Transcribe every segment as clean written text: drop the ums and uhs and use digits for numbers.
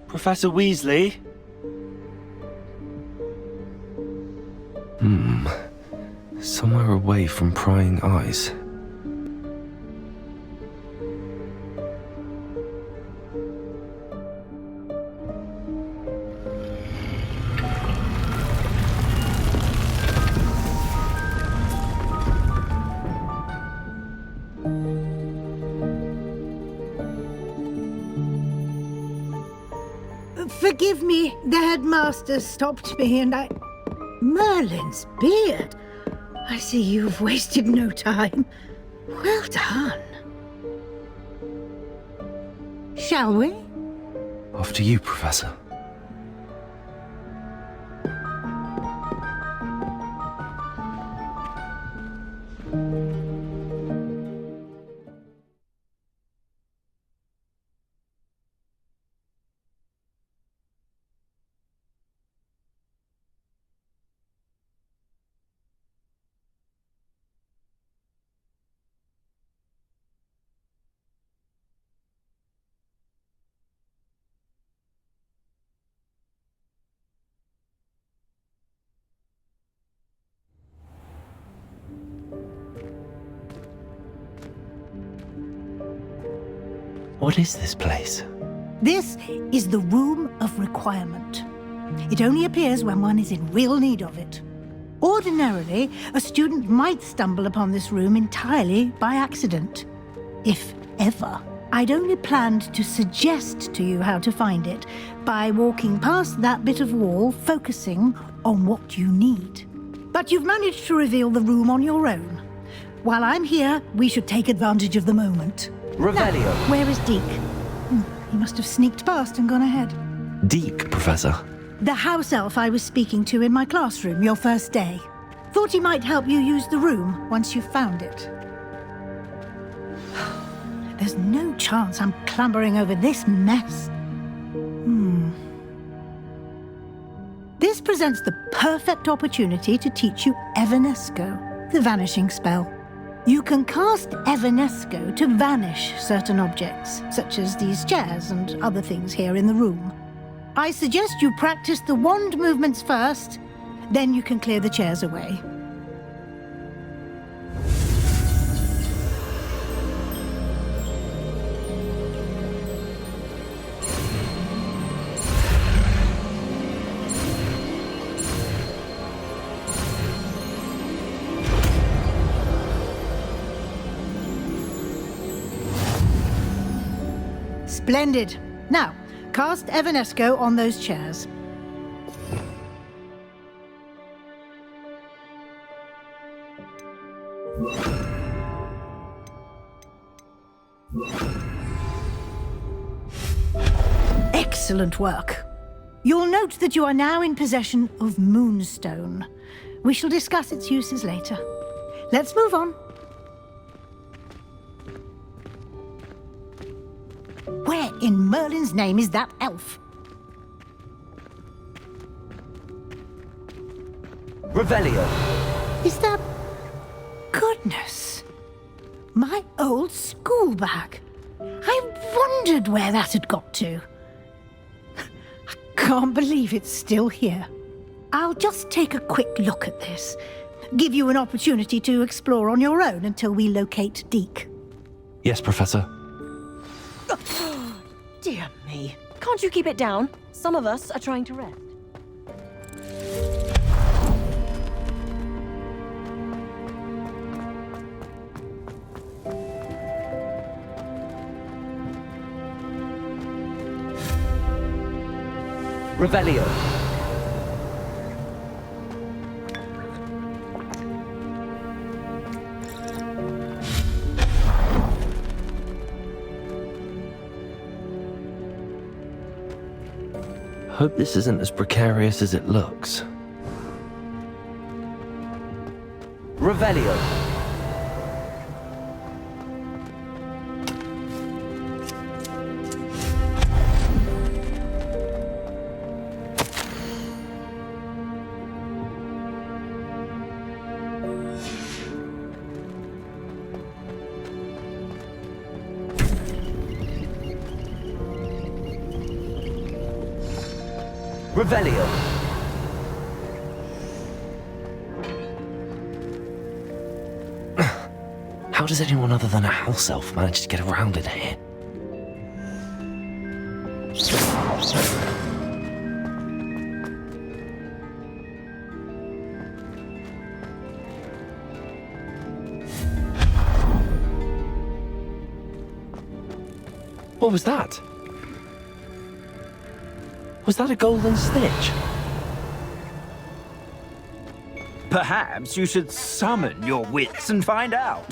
Professor Weasley? Somewhere away from prying eyes. Forgive me, the headmaster stopped me and I... Merlin's beard! I see you've wasted no time. Well done. Shall we? After you, Professor. What is this place? This is the Room of Requirement. It only appears when one is in real need of it. Ordinarily, a student might stumble upon this room entirely by accident. If ever. I'd only planned to suggest to you how to find it by walking past that bit of wall, focusing on what you need. But you've managed to reveal the room on your own. While I'm here, we should take advantage of the moment. Revelio. Now, where is Deke? He must have sneaked past and gone ahead. Deke, Professor. The house elf I was speaking to in my classroom your first day. Thought he might help you use the room once you've found it. There's no chance I'm clambering over this mess. This presents the perfect opportunity to teach you Evanesco, the vanishing spell. You can cast Evanesco to vanish certain objects, such as these chairs and other things here in the room. I suggest you practice the wand movements first, then you can clear the chairs away. Splendid. Now, cast Evanesco on those chairs. Excellent work. You'll note that you are now in possession of Moonstone. We shall discuss its uses later. Let's move on. Where in Merlin's name is that elf? Revelio. Is that... Goodness. My old school bag. I wondered where that had got to. I can't believe it's still here. I'll just take a quick look at this. Give you an opportunity to explore on your own until we locate Deke. Yes, Professor. Dear me. Can't you keep it down? Some of us are trying to rest. Revelio. Hope this isn't as precarious as it looks. Revelio. Revelio. How does anyone other than a house elf manage to get around in here? What was that? Was that a golden snitch? Perhaps you should summon your wits and find out.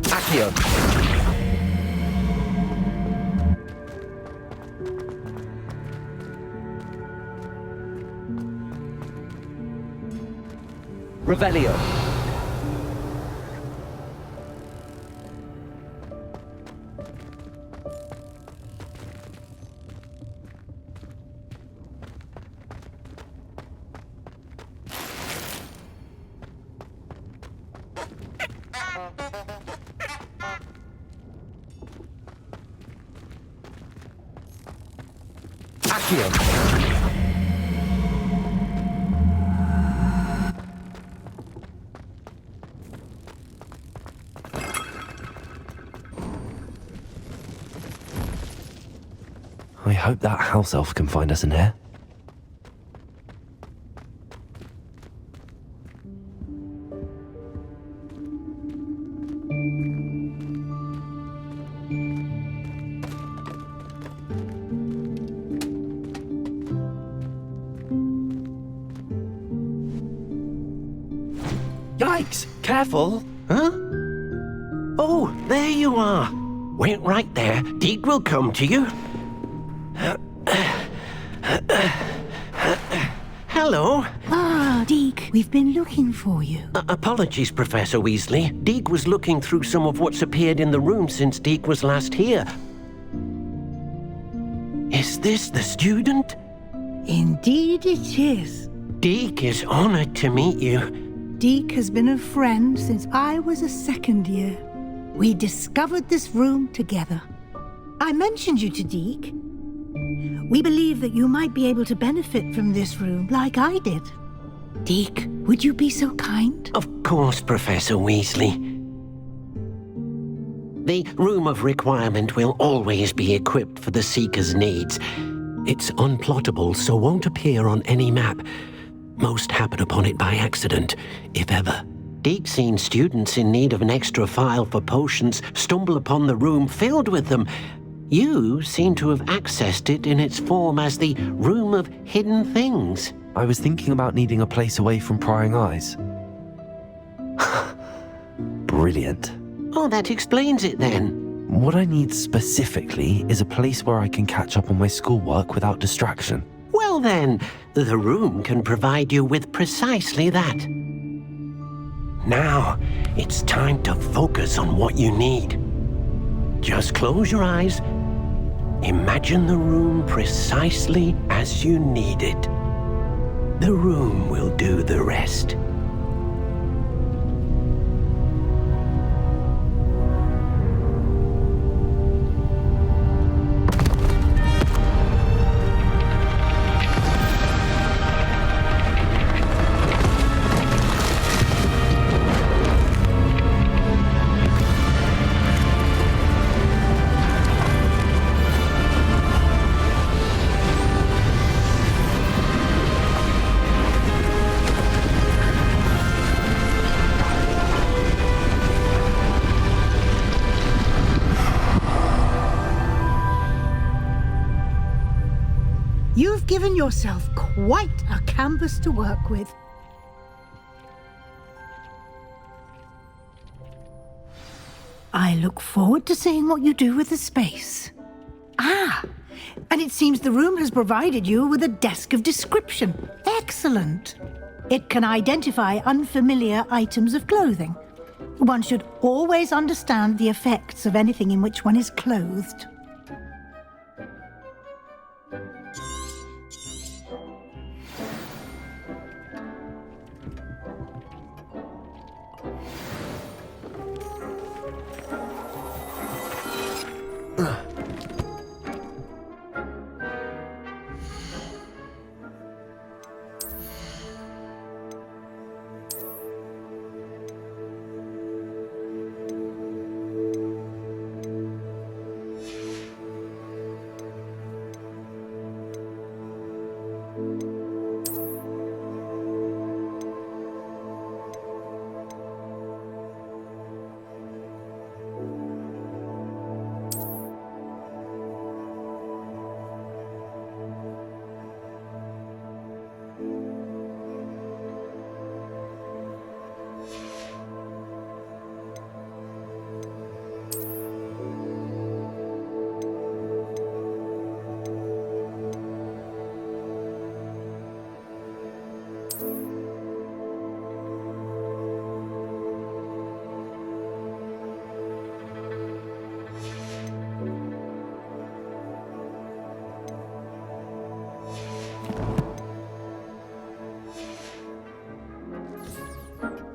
Accio. Revelio. Accio. I hope that house elf can find us in here. Yikes! Careful! Huh? Oh, there you are. Wait right there. Deek will come to you. Hello. Ah, Deke, we've been looking for you. Apologies, Professor Weasley. Deek was looking through some of what's appeared in the room since Deek was last here. Is this the student? Indeed it is. Deek is honored to meet you. Deke has been a friend since I was a second year. We discovered this room together. I mentioned you to Deke. We believe that you might be able to benefit from this room like I did. Deke, would you be so kind? Of course, Professor Weasley. The Room of Requirement will always be equipped for the Seeker's needs. It's unplottable, so won't appear on any map. Most happen upon it by accident, if ever. Deke's seen students in need of an extra file for potions stumble upon the room filled with them. You seem to have accessed it in its form as the Room of Hidden Things. I was thinking about needing a place away from prying eyes. Brilliant. Oh, that explains it then. What I need specifically is a place where I can catch up on my schoolwork without distraction. Well then, the room can provide you with precisely that. Now, it's time to focus on what you need. Just close your eyes. Imagine the room precisely as you need it. The room will do the rest. You've given yourself quite a canvas to work with. I look forward to seeing what you do with the space. Ah, and it seems the room has provided you with a desk of description. Excellent. It can identify unfamiliar items of clothing. One should always understand the effects of anything in which one is clothed.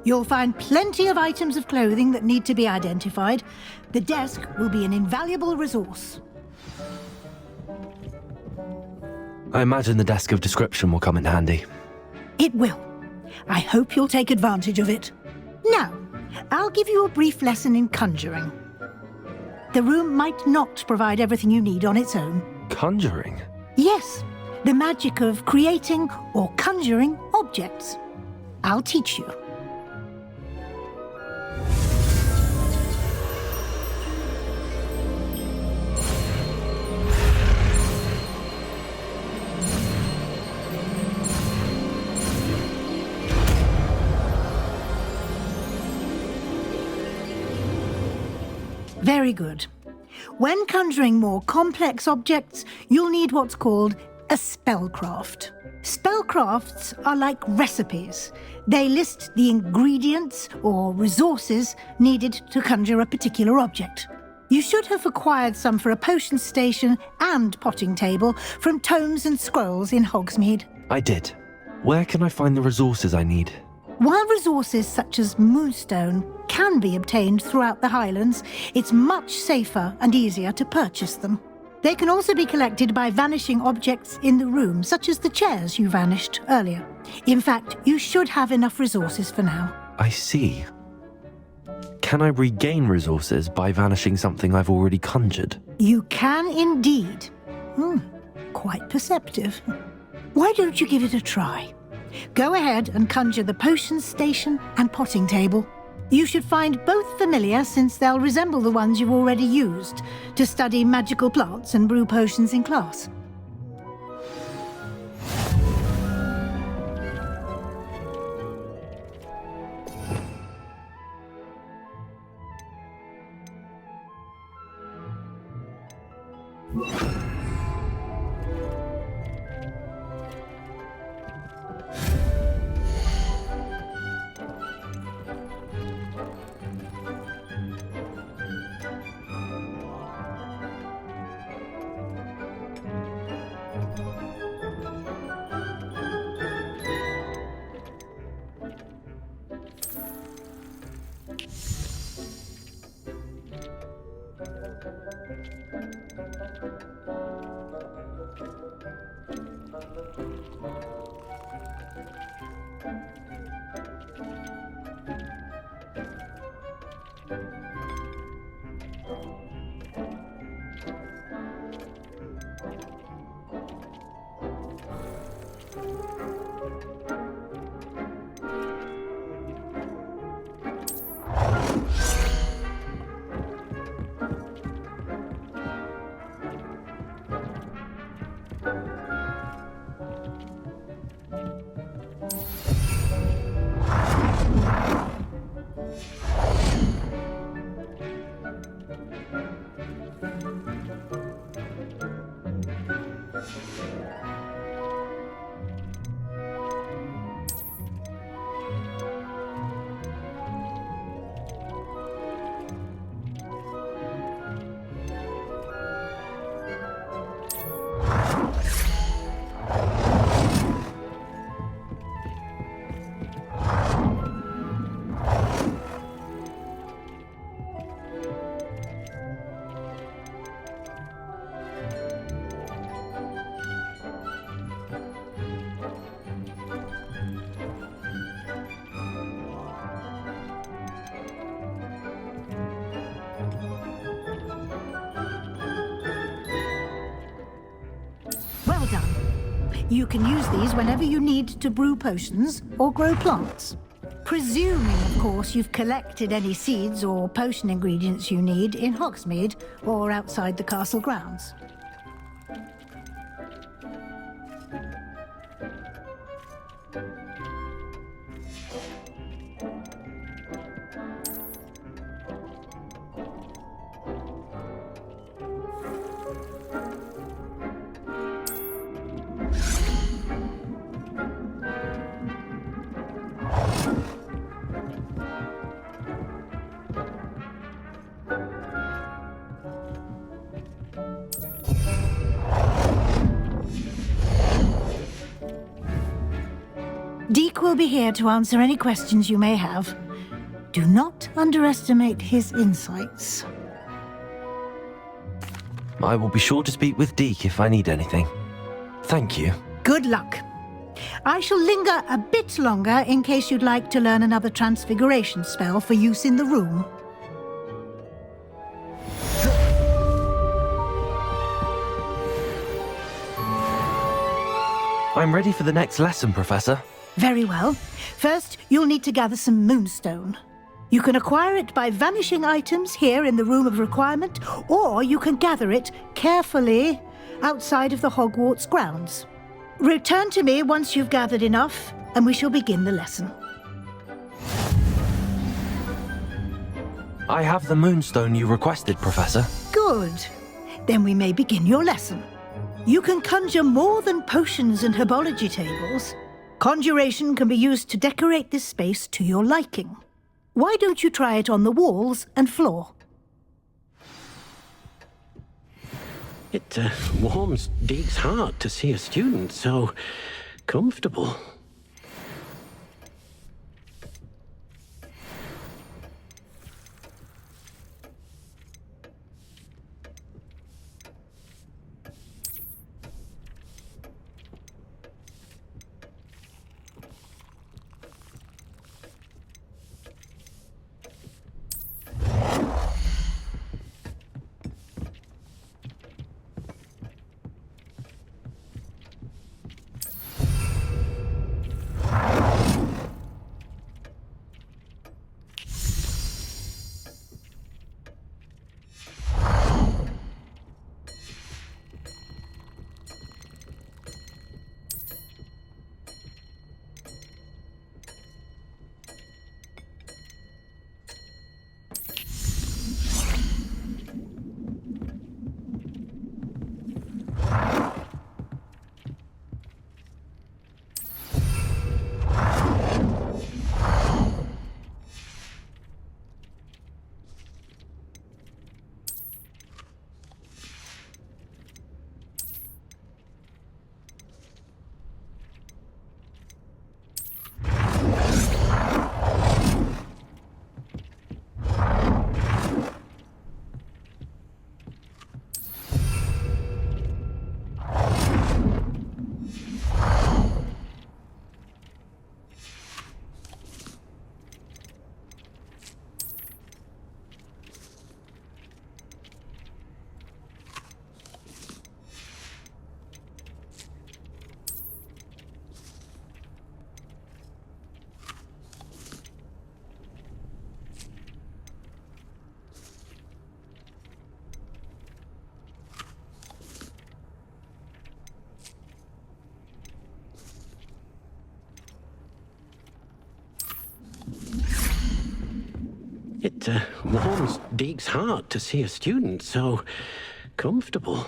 You'll find plenty of items of clothing that need to be identified. The desk will be an invaluable resource. I imagine the desk of description will come in handy. It will. I hope you'll take advantage of it. Now, I'll give you a brief lesson in conjuring. The room might not provide everything you need on its own. Conjuring? Yes, the magic of creating or conjuring objects. I'll teach you. Very good. When conjuring more complex objects, you'll need what's called a spellcraft. Spellcrafts are like recipes. They list the ingredients or resources needed to conjure a particular object. You should have acquired some for a potion station and potting table from tomes and scrolls in Hogsmeade. I did. Where can I find the resources I need? While resources such as moonstone can be obtained throughout the Highlands, it's much safer and easier to purchase them. They can also be collected by vanishing objects in the room, such as the chairs you vanished earlier. In fact, you should have enough resources for now. I see. Can I regain resources by vanishing something I've already conjured? You can indeed. Quite perceptive. Why don't you give it a try? Go ahead and conjure the potion station and potting table. You should find both familiar, since they'll resemble the ones you've already used to study magical plants and brew potions in class. Well done. You can use these whenever you need to brew potions or grow plants. Presuming, of course, you've collected any seeds or potion ingredients you need in Hogsmeade or outside the castle grounds. Deke will be here to answer any questions you may have. Do not underestimate his insights. I will be sure to speak with Deke if I need anything. Thank you. Good luck. I shall linger a bit longer in case you'd like to learn another transfiguration spell for use in the room. I'm ready for the next lesson, Professor. Very well. First, you'll need to gather some moonstone. You can acquire it by vanishing items here in the Room of Requirement, or you can gather it carefully outside of the Hogwarts grounds. Return to me once you've gathered enough, and we shall begin the lesson. I have the moonstone you requested, Professor. Good. Then we may begin your lesson. You can conjure more than potions and herbology tables. Conjuration can be used to decorate this space to your liking. Why don't you try it on the walls and floor? It warms Deke's heart to see a student so comfortable. It warms Deke's heart to see a student so comfortable.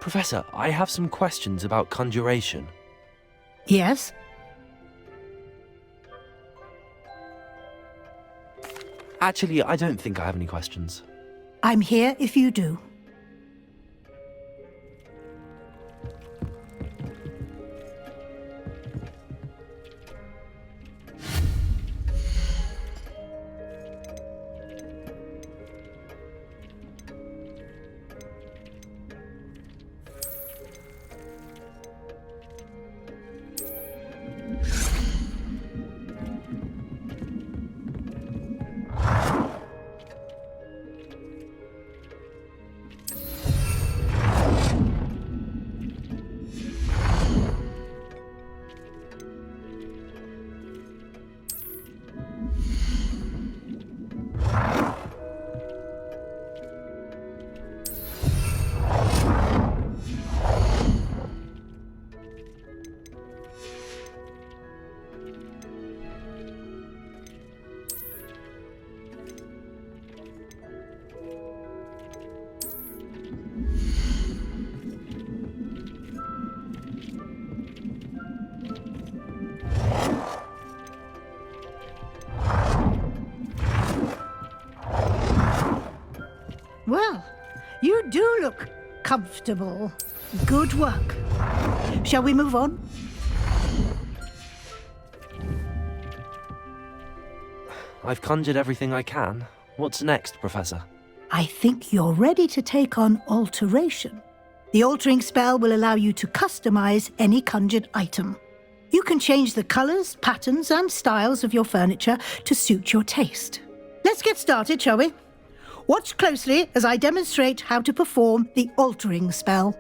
Professor, I have some questions about conjuration. Yes? Actually, I don't think I have any questions. I'm here if you do. Well, you do look comfortable. Good work. Shall we move on? I've conjured everything I can. What's next, Professor? I think you're ready to take on alteration. The altering spell will allow you to customize any conjured item. You can change the colors, patterns, and styles of your furniture to suit your taste. Let's get started, shall we? Watch closely as I demonstrate how to perform the altering spell.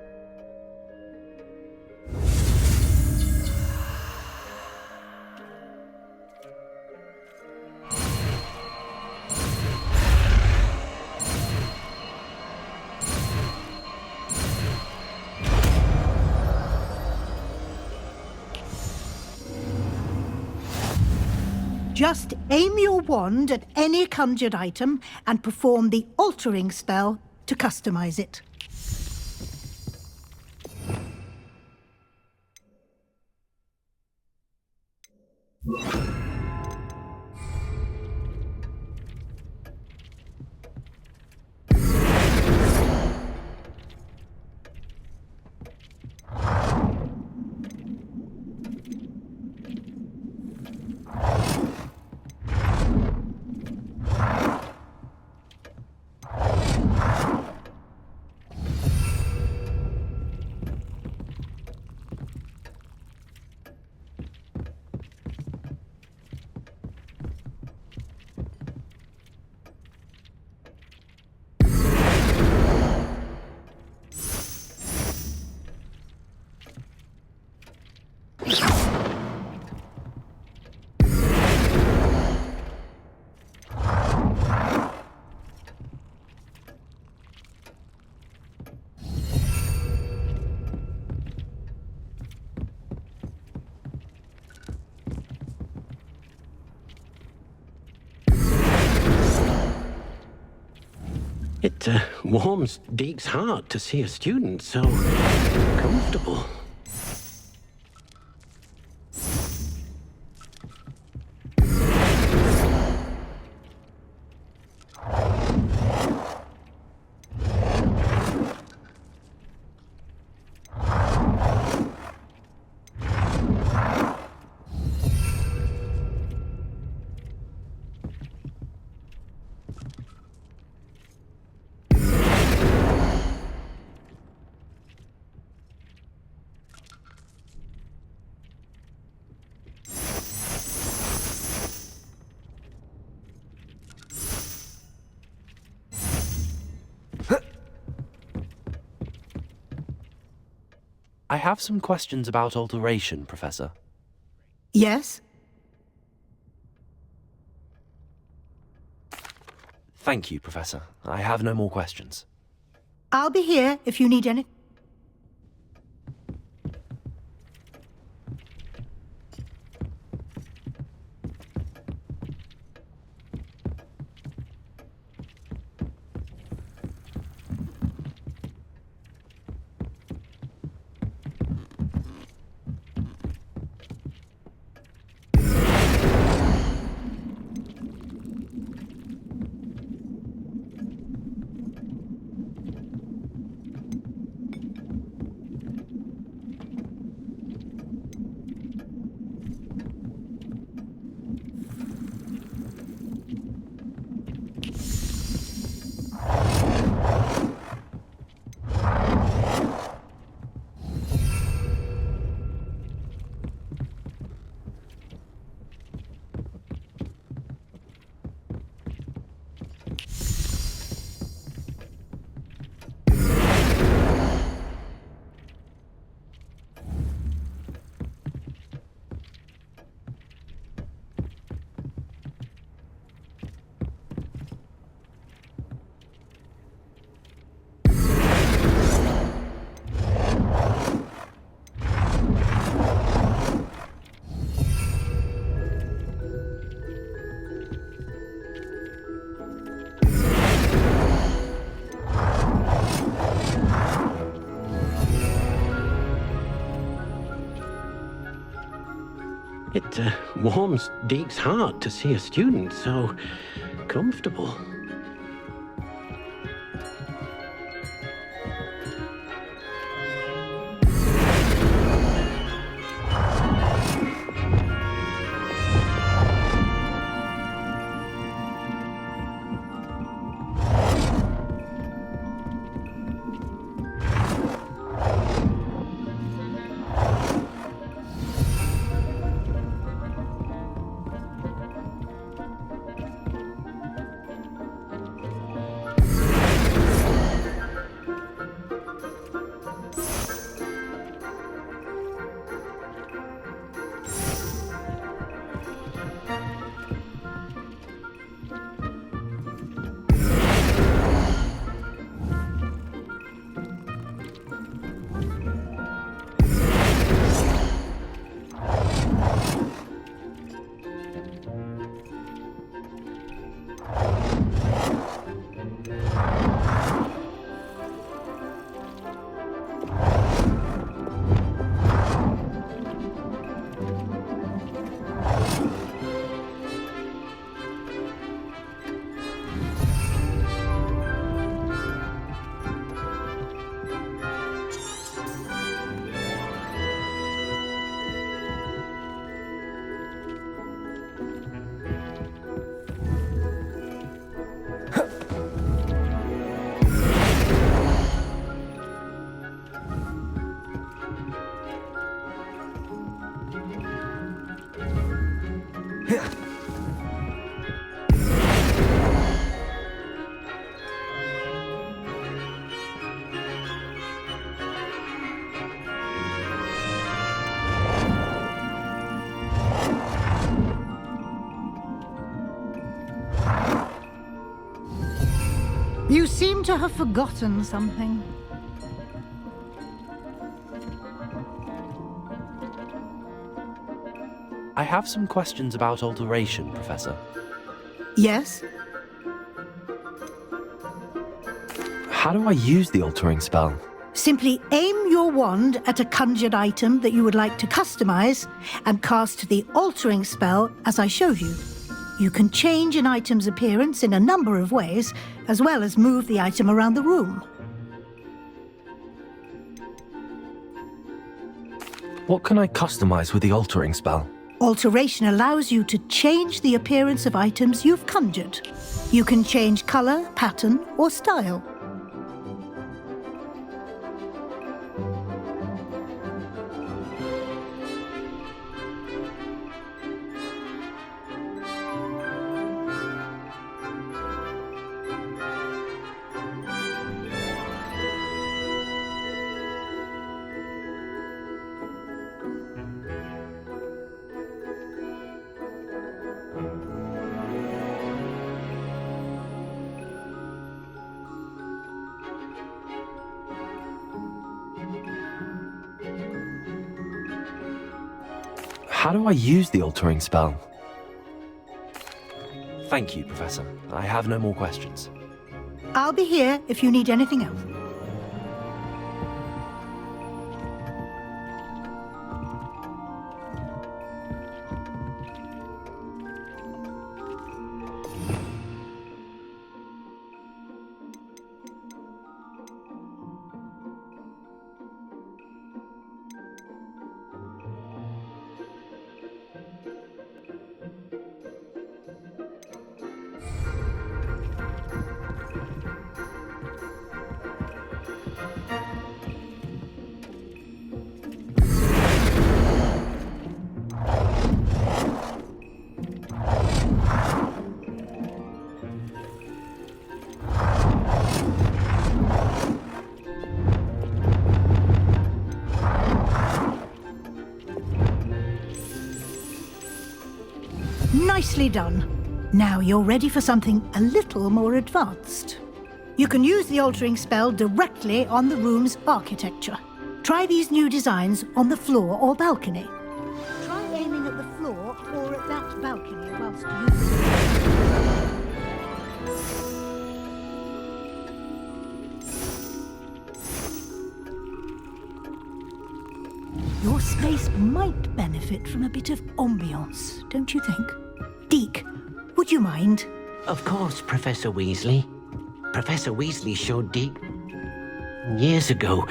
Just aim your wand at any conjured item and perform the altering spell to customize it. It warms Deke's heart to see a student so comfortable. I have some questions about alteration, Professor. Yes? Thank you, Professor. I have no more questions. I'll be here if you need any. It warms Deke's heart to see a student so comfortable. You seem to have forgotten something. I have some questions about alteration, Professor. Yes? How do I use the altering spell? Simply aim your wand at a conjured item that you would like to customize and cast the altering spell as I showed you. You can change an item's appearance in a number of ways, as well as move the item around the room. What can I customize with the altering spell? Alteration allows you to change the appearance of items you've conjured. You can change color, pattern, or style. How do I use the altering spell? Thank you, Professor. I have no more questions. I'll be here if you need anything else. Nicely done. Now you're ready for something a little more advanced. You can use the altering spell directly on the room's architecture. Try these new designs on the floor or balcony. Try aiming at the floor or at that balcony whilst Your space might benefit from a bit of ambiance, don't you think? Deke, would you mind? Of course, Professor Weasley. Professor Weasley showed Deke years ago.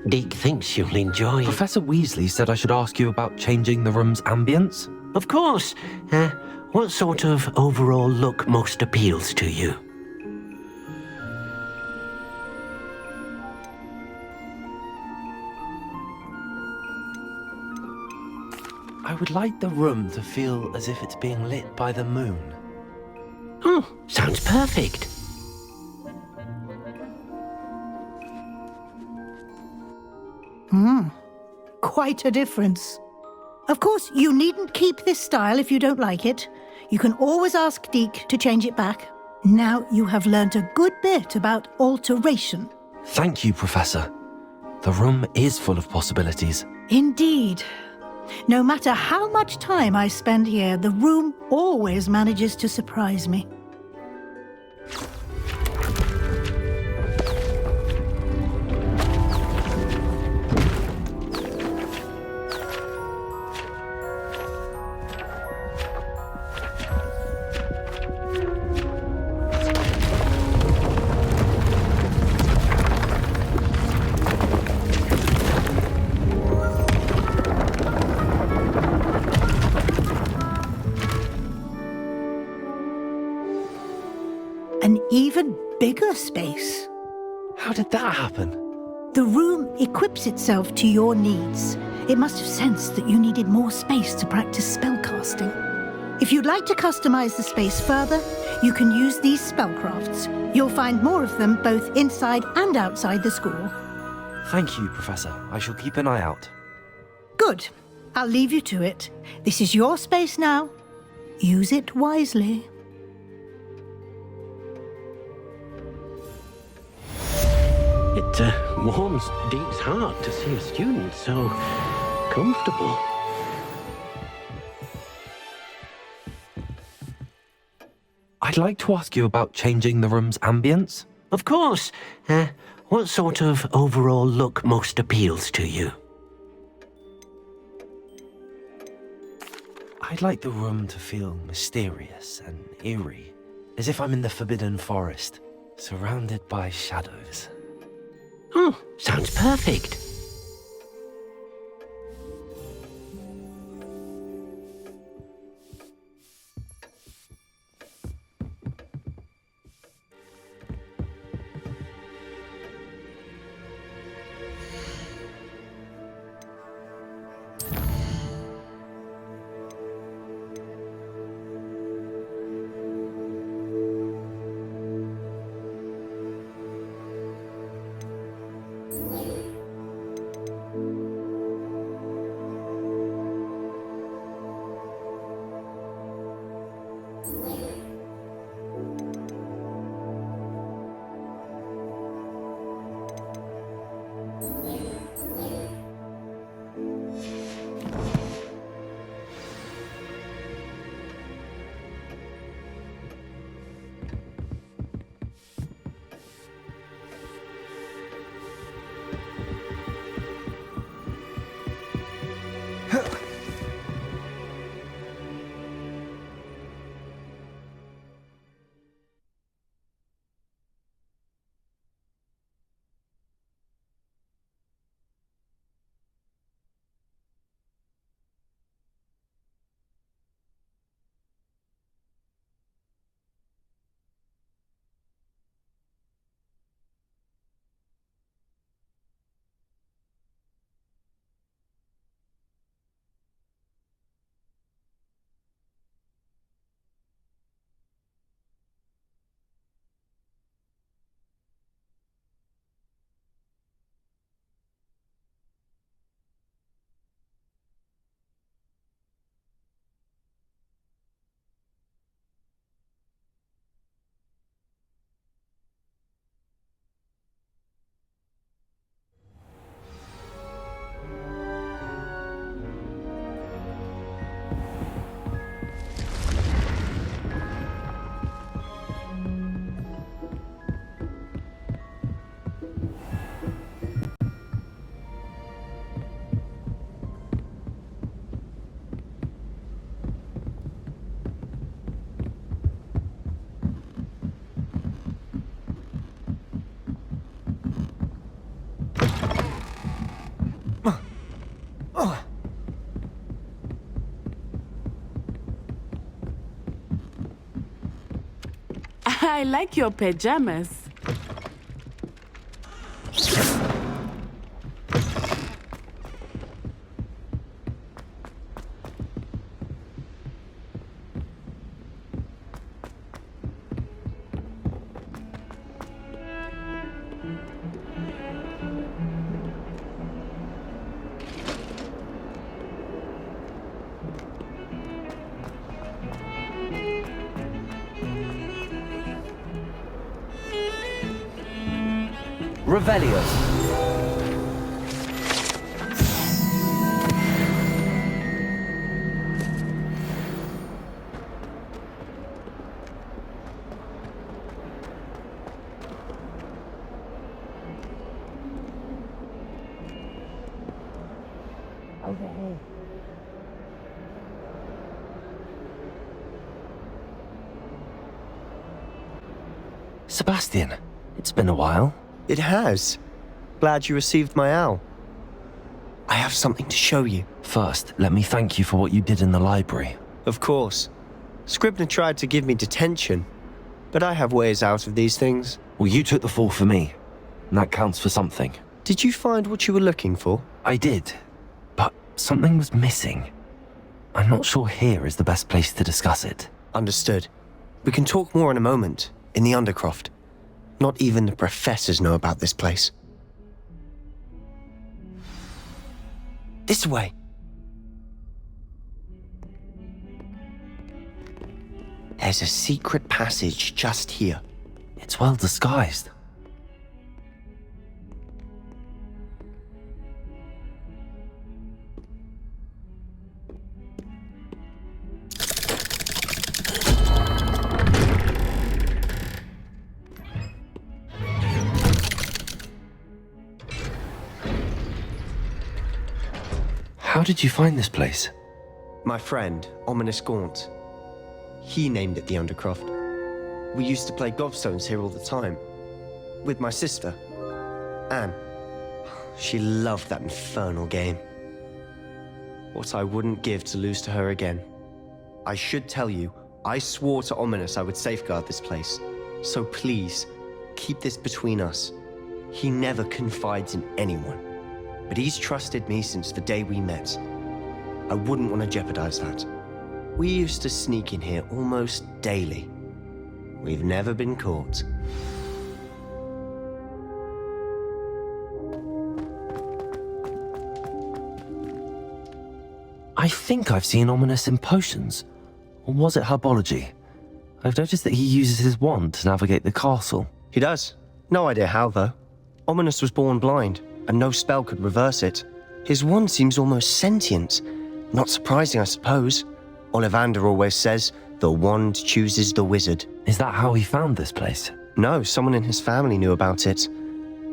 Deke thinks you'll enjoy. Professor Weasley said I should ask you about changing the room's ambience. Of course. What sort of overall look most appeals to you? I would like the room to feel as if it's being lit by the moon. Oh, sounds perfect. Quite a difference. Of course, you needn't keep this style if you don't like it. You can always ask Deke to change it back. Now you have learnt a good bit about alteration. Thank you, Professor. The room is full of possibilities. Indeed. No matter how much time I spend here, the room always manages to surprise me. An even bigger space. How did that happen? The room equips itself to your needs. It must have sensed that you needed more space to practice spellcasting. If you'd like to customize the space further, you can use these spellcrafts. You'll find more of them both inside and outside the school. Thank you, Professor. I shall keep an eye out. Good. I'll leave you to it. This is your space now. Use it wisely. It warms Dee's heart to see a student so comfortable. I'd like to ask you about changing the room's ambience. Of course. What sort of overall look most appeals to you? I'd like the room to feel mysterious and eerie, as if I'm in the Forbidden Forest, surrounded by shadows. Oh, sounds perfect. I like your pajamas. Revelio. Sebastian, it's been a while. It has. Glad you received my owl. I have something to show you. First, let me thank you for what you did in the library. Of course. Scribner tried to give me detention, but I have ways out of these things. Well, you took the fall for me, and that counts for something. Did you find what you were looking for? I did, but something was missing. I'm not sure here is the best place to discuss it. Understood. We can talk more in a moment, in the Undercroft. Not even the professors know about this place. This way. There's a secret passage just here. It's well disguised. How did you find this place? My friend, Ominous Gaunt. He named it the Undercroft. We used to play gobstones here all the time. With my sister, Anne. She loved that infernal game. What I wouldn't give to lose to her again. I should tell you, I swore to Ominous I would safeguard this place. So please, keep this between us. He never confides in anyone. But he's trusted me since the day we met. I wouldn't want to jeopardize that. We used to sneak in here almost daily. We've never been caught. I think I've seen Ominous in potions. Or was it herbology? I've noticed that he uses his wand to navigate the castle. He does. No idea how, though. Ominous was born blind, and no spell could reverse it. His wand seems almost sentient. Not surprising, I suppose. Ollivander always says, the wand chooses the wizard. Is that how he found this place? No, someone in his family knew about it.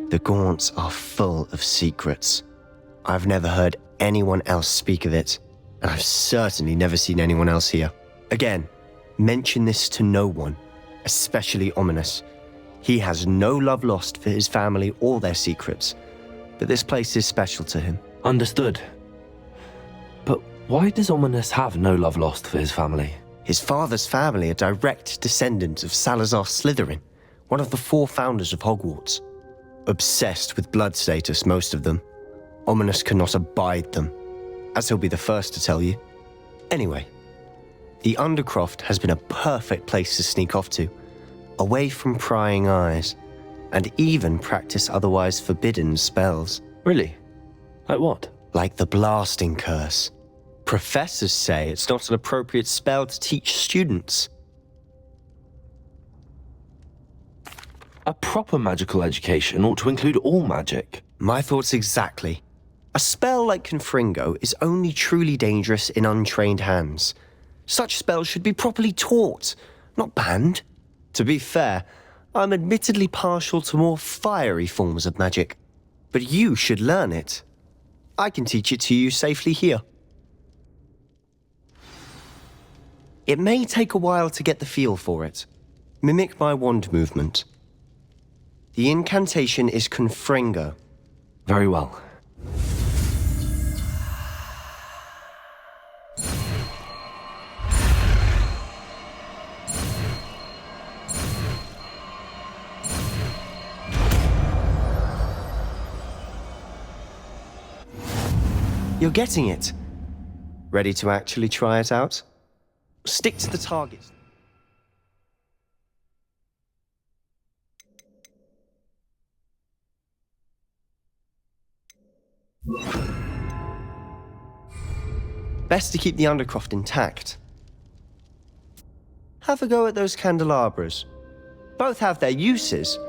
The Gaunts are full of secrets. I've never heard anyone else speak of it, and I've certainly never seen anyone else here. Again, mention this to no one, especially Ominous. He has no love lost for his family or their secrets, but this place is special to him. Understood. But why does Ominous have no love lost for his family? His father's family are direct descendants of Salazar Slytherin, one of the 4 founders of Hogwarts. Obsessed with blood status, most of them. Ominous cannot abide them, as he'll be the first to tell you. Anyway, the Undercroft has been a perfect place to sneak off to, away from prying eyes, and even practice otherwise forbidden spells. Really? Like what? Like the blasting curse. Professors say it's not an appropriate spell to teach students. A proper magical education ought to include all magic. My thoughts exactly. A spell like Confringo is only truly dangerous in untrained hands. Such spells should be properly taught, not banned. To be fair, I'm admittedly partial to more fiery forms of magic. But you should learn it. I can teach it to you safely here. It may take a while to get the feel for it. Mimic my wand movement. The incantation is Confringo. Very well. You're getting it. Ready to actually try it out? Stick to the target. Best to keep the Undercroft intact. Have a go at those candelabras. Both have their uses,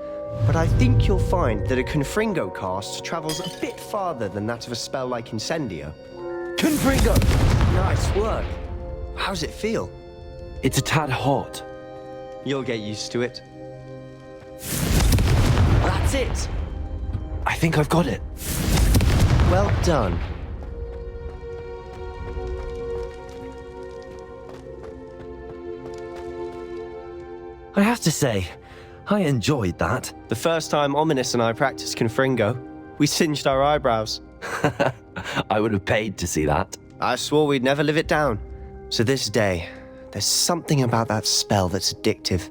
but I think you'll find that a Confringo cast travels a bit farther than that of a spell like Incendio. Confringo! Nice work. How's it feel? It's a tad hot. You'll get used to it. That's it! I think I've got it. Well done. I have to say, I enjoyed that. The first time Ominous and I practiced Confringo, we singed our eyebrows. I would have paid to see that. I swore we'd never live it down. To this day, there's something about that spell that's addictive.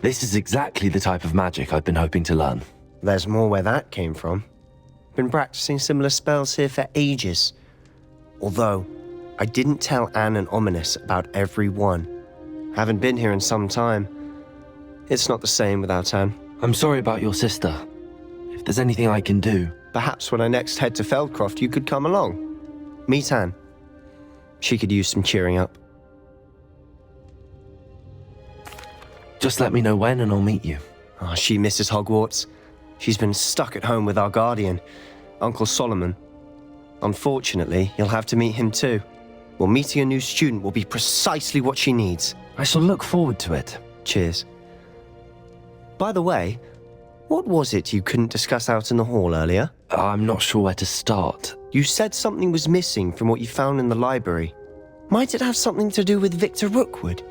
This is exactly the type of magic I've been hoping to learn. There's more where that came from. Been practicing similar spells here for ages. Although, I didn't tell Anne and Ominous about every one. Haven't been here in some time. It's not the same without Anne. I'm sorry about your sister. If there's anything I can do... Perhaps when I next head to Feldcroft, you could come along. Meet Anne. She could use some cheering up. Just let me know when and I'll meet you. Oh, she misses Hogwarts. She's been stuck at home with our guardian, Uncle Solomon. Unfortunately, you'll have to meet him too. Well, meeting a new student will be precisely what she needs. I shall look forward to it. Cheers. By the way, what was it you couldn't discuss out in the hall earlier? I'm not sure where to start. You said something was missing from what you found in the library. Might it have something to do with Victor Rookwood?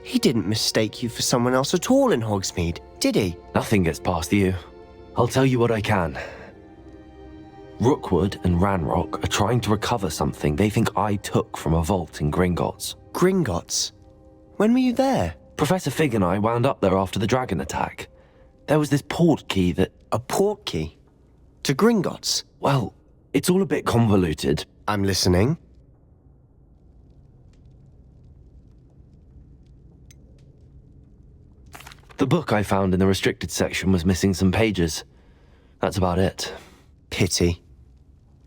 He didn't mistake you for someone else at all in Hogsmeade, did he? Nothing gets past you. I'll tell you what I can. Rookwood and Ranrock are trying to recover something they think I took from a vault in Gringotts. Gringotts? When were you there? Professor Fig and I wound up there after the dragon attack. There was this port key that... A port key? To Gringotts? Well, it's all a bit convoluted. I'm listening. The book I found in the restricted section was missing some pages. That's about it. Pity.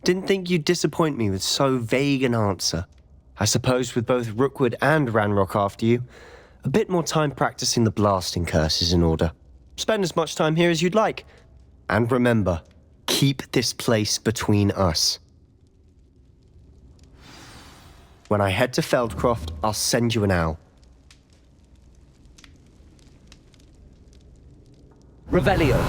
Didn't think you'd disappoint me with so vague an answer. I suppose with both Rookwood and Ranrock after you, a bit more time practicing the blasting curse is in order. Spend as much time here as you'd like. And remember, keep this place between us. When I head to Feldcroft, I'll send you an owl. Revelio.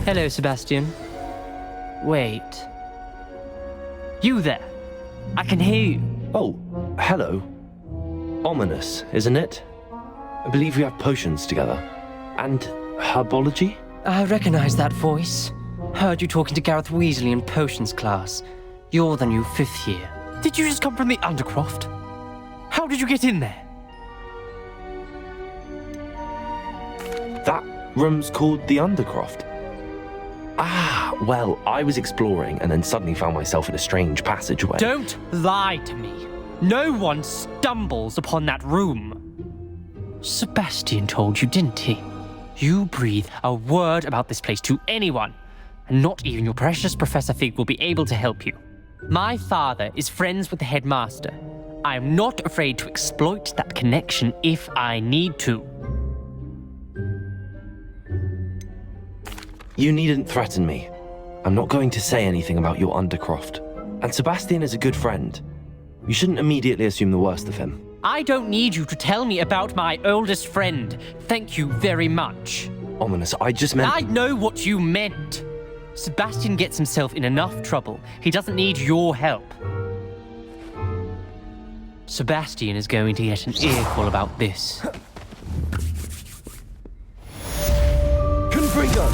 Hello, Sebastian. Wait. You there? I can hear you. Oh, hello. Ominous, isn't it? I believe we have potions together. And herbology? I recognize that voice. Heard you talking to Gareth Weasley in potions class. You're the new 5th year. Did you just come from the Undercroft? How did you get in there? That room's called the Undercroft. Ah, well, I was exploring and then suddenly found myself in a strange passageway. Don't lie to me. No one stumbles upon that room. Sebastian told you, didn't he? You breathe a word about this place to anyone, and not even your precious Professor Fig will be able to help you. My father is friends with the headmaster. I am not afraid to exploit that connection if I need to. You needn't threaten me. I'm not going to say anything about your Undercroft. And Sebastian is a good friend. You shouldn't immediately assume the worst of him. I don't need you to tell me about my oldest friend. Thank you very much. Ominous, I just meant... I know what you meant. Sebastian gets himself in enough trouble. He doesn't need your help. Sebastian is going to get an earful about this. Fringo!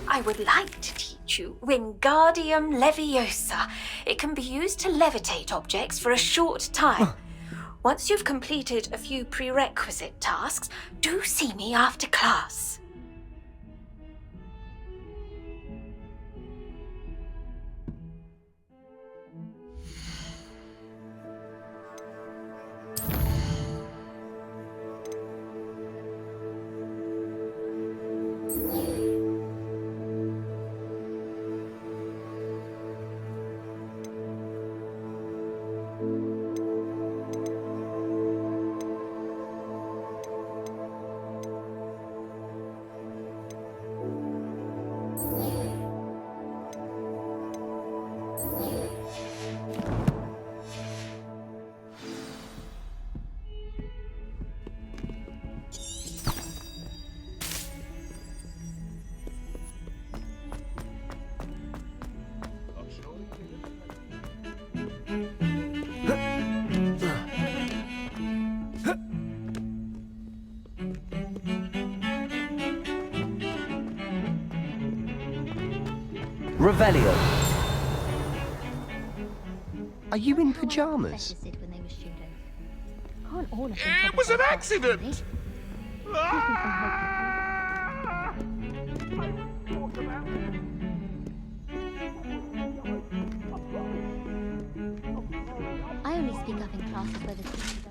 I would like to teach you Wingardium Leviosa. It can be used to levitate objects for a short time. Once you've completed a few prerequisite tasks, do see me after class. Revelio. Are you in pajamas? It was an accident! I only speak up in classes where the teacher doesn't.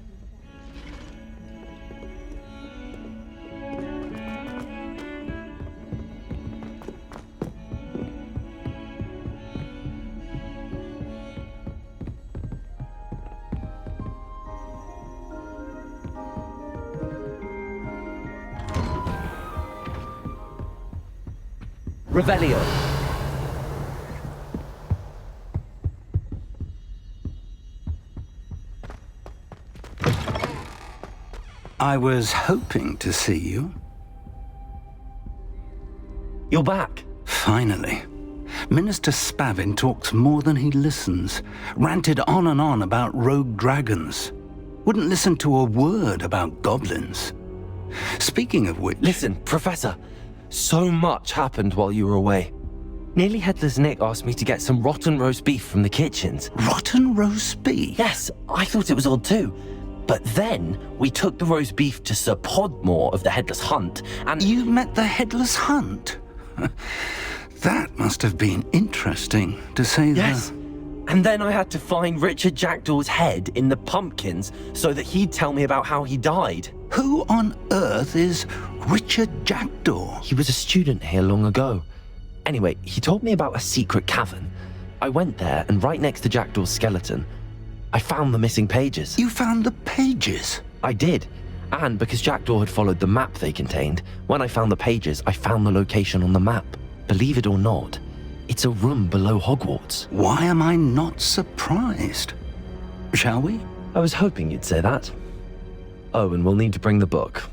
Revelio. I was hoping to see you. You're back. Finally. Minister Spavin talks more than he listens. Ranted on and on about rogue dragons. Wouldn't listen to a word about goblins. Speaking of which... Listen, Professor. So much happened while you were away. Nearly Headless Nick asked me to get some rotten roast beef from the kitchens. Rotten roast beef? Yes, I thought it was odd too. But then we took the roast beef to Sir Podmore of the Headless Hunt, and... You met the Headless Hunt? That must have been interesting, to say the... Yes. And then I had to find Richard Jackdaw's head in the pumpkins so that he'd tell me about how he died. Who on earth is Richard Jackdaw? He was a student here long ago. Anyway, he told me about a secret cavern. I went there, and right next to Jackdaw's skeleton, I found the missing pages. You found the pages? I did. And because Jackdaw had followed the map they contained, when I found the pages, I found the location on the map. Believe it or not, it's a room below Hogwarts. Why am I not surprised? Shall we? I was hoping you'd say that. Oh, and we'll need to bring the book.